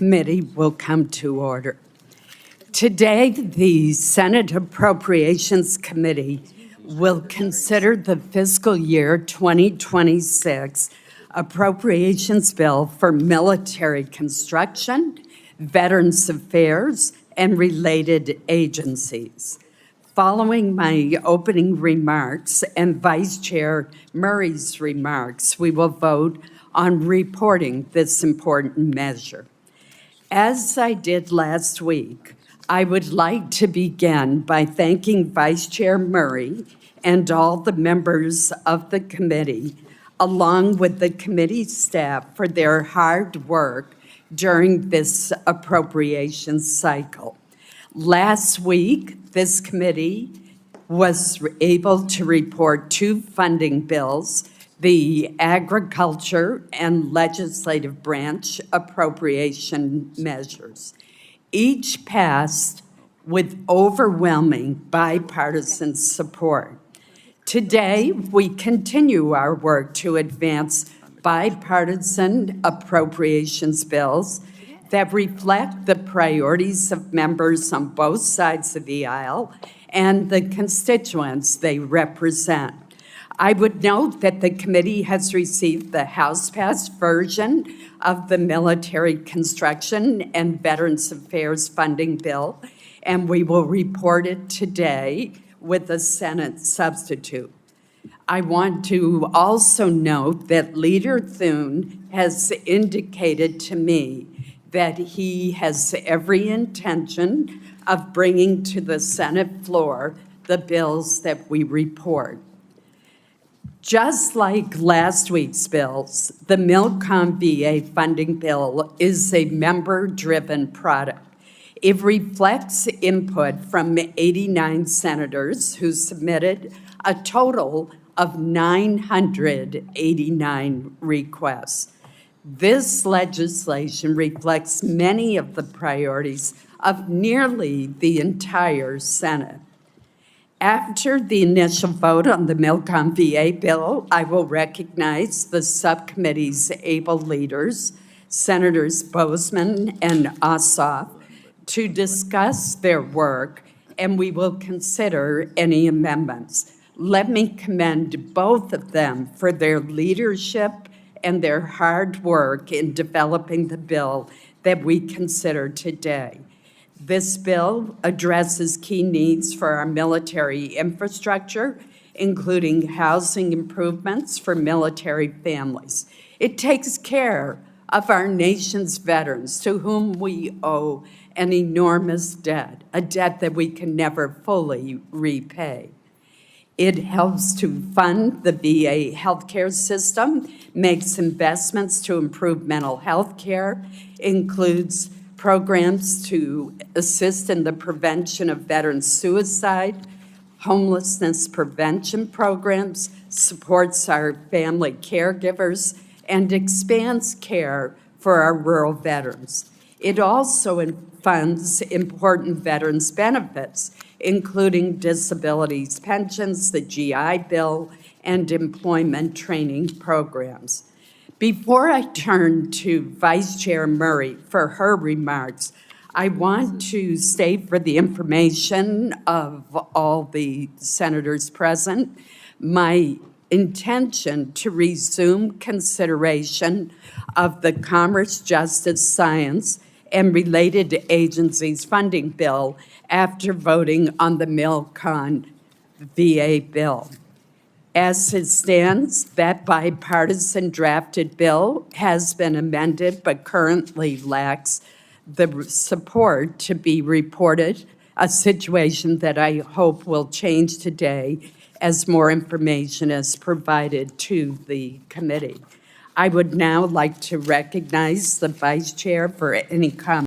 committee will come to order. Today, the Senate Appropriations Committee will consider the fiscal year 2026 appropriations bill for military construction, Veterans Affairs, and related agencies. Following my opening remarks and Vice Chair Murray's remarks, we will vote on reporting this important measure. As I did last week, I would like to begin by thanking Vice Chair Murray and all the members of the committee, along with the committee staff, for their hard work during this appropriations cycle. Last week, this committee was able to report two funding bills, the agriculture and legislative branch appropriation measures. Each passed with overwhelming bipartisan support. Today, we continue our work to advance bipartisan appropriations bills that reflect the priorities of members on both sides of the aisle and the constituents they represent. I would note that the committee has received the House-passed version of the Military Construction and Veterans Affairs funding bill, and we will report it today with a Senate substitute. I want to also note that Leader Thune has indicated to me that he has every intention of bringing to the Senate floor the bills that we report. Just like last week's bills, the Milcom VA funding bill is a member-driven product. It reflects input from 89 senators who submitted a total of 989 requests. This legislation reflects many of the priorities of nearly the entire Senate. After the initial vote on the Milcom VA bill, I will recognize the subcommittee's able leaders, Senators Bozeman and Ossoff, to discuss their work, and we will consider any amendments. Let me commend both of them for their leadership and their hard work in developing the bill that we consider today. This bill addresses key needs for our military infrastructure, including housing improvements for military families. It takes care of our nation's veterans, to whom we owe an enormous debt, a debt that we can never fully repay. It helps to fund the VA healthcare system, makes investments to improve mental health care, includes programs to assist in the prevention of veteran suicide, homelessness prevention programs, supports our family caregivers, and expands care for our rural veterans. It also funds important veterans benefits, including disabilities pensions, the GI Bill, and employment training programs. Before I turn to Vice Chair Murray for her remarks, I want to state for the information of all the senators present, my intention to resume consideration of the Commerce, Justice, Science, and related agencies funding bill after voting on the Milcom VA bill. As it stands, that bipartisan drafted bill has been amended but currently lacks the support to be reported, a situation that I hope will change today as more information is provided to the committee. I would now like to recognize the Vice Chair for any comments.